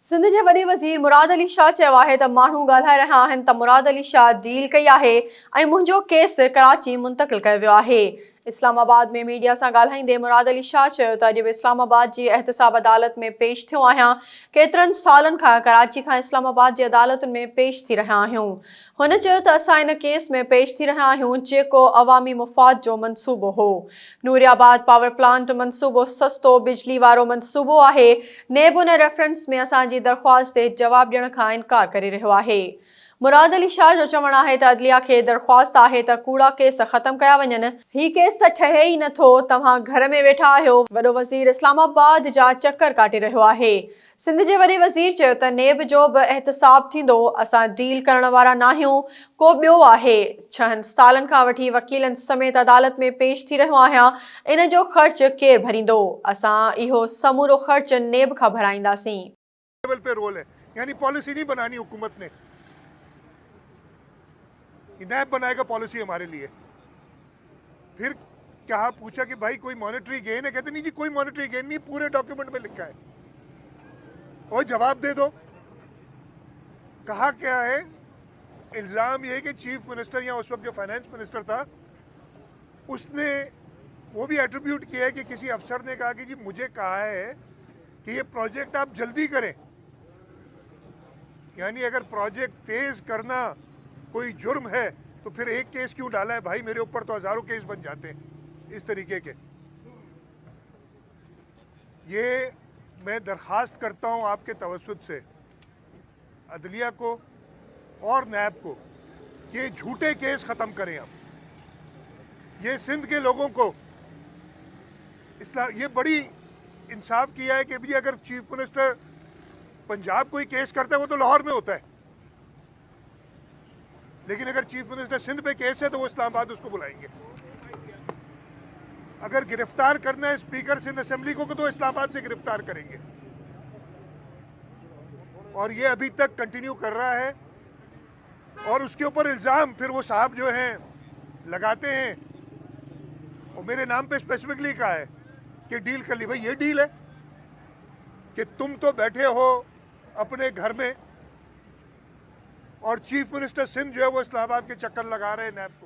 सिंध जे वॾे वज़ीर मुराद अली शाह चयो आहे त माण्हू ॻाल्हाए रहिया आहिनि त मुराद अली शाह डील कई आहे ऐं मुंहिंजो केस कराची मुंतक़िल कयो वियो आहे। इस्लामाबाद में मीडिया सां ॻाल्हाईंदे मुराद अली शाह चयो त अॼु बि इस्लामाबाद जी एहतिसाब अदालत में पेश थियो आहियां। केतिरनि सालनि खां कराची खां इस्लामाबाद जी अदालतुनि में पेश थी रहिया आहियूं। हुन चयो त असां इन केस में पेश थी रहिया आहियूं जेको अवामी मुफ़ाद जो मंसूबो हो। नूरियाबाद पावर प्लांट मंसूबो सस्तो बिजली वारो मंसूबो आहे। नेब उन रेफरेंस में असांजी दरख़्वास्त ते जवाब ॾियण खां इनकार करे रहियो आहे। मुराद अली शाह जो चवणु आहे त अदलिया खे दरख़्वास्त आहे त कूड़ा केस ख़त्म कया वञनि। ही केस त ठहे ई नथो, तव्हां घर में वेठा आहियो। वॾो वज़ीर इस्लामाबाद जा चकर काटे रहियो आहे। सिंध जे वॾे वज़ीर चयो त नेब जो बि एहतिसाब थींदो, असां डील करण वारा नाहियूं, को ॿियो आहे। 6 सालनि खां वठी वकीलनि समेत अदालत में पेश थी रहियो आहियां। इन जो ख़र्च केरु भरींदो? असां इहो समूरो ख़र्च नेब खां भराईंदासीं। लेवल पे रोल है, यानी पॉलिसी नहीं बनानी हुकूमत ने, नैब बनाएगा पॉलिसी हमारे लिए। फिर क्या पूछा कि भाई कोई मॉनेटरी गेन है? कहते नहीं जी कोई मॉनेटरी गेन नहीं, पूरे डॉक्यूमेंट में लिखा है। और जवाब दे दो। कहा क्या है? इल्जाम ये है कि चीफ मिनिस्टर या उस वक्त जो फाइनेंस मिनिस्टर था उसने वो भी एट्रीब्यूट किया है कि किसी अफसर ने कहा कि जी मुझे कहा है कि ये प्रोजेक्ट आप जल्दी करें। यानी अगर प्रोजेक्ट तेज करना कोई जुर्म है तो फिर एक केस क्यों डाला है भाई? मेरे ऊपर तो हजारों केस बन जाते हैं इस तरीके के। ये मैं दरखास्त करता हूं आपके तवज्जुद से अदलिया को और नैब को, ये झूठे केस खत्म करें। अब ये सिंध के लोगों को ये बड़ी इंसाफ किया है कि भी अगर चीफ मिनिस्टर पंजाब कोई केस करता है वो तो लाहौर में होता है, लेकिन अगर चीफ मिनिस्टर सिंध पे केस है तो वो इस्लामाबाद उसको बुलाएंगे। अगर गिरफ्तार करना है स्पीकर सिंध असेंबली को तो इस्लामाबाद से गिरफ्तार करेंगे। और ये अभी तक कंटिन्यू कर रहा है। और उसके ऊपर इल्ज़ाम फिर वो साहब जो हैं लगाते हैं, और मेरे नाम पे स्पेसिफिकली कहा है कि डील कर ली। भाई ये डील है कि तुम तो बैठे हो अपने घर में और चीफ मिनिस्टर सिंध जो है वो इस्लामाबाद के चक्कर लगा रहे हैं नैब को।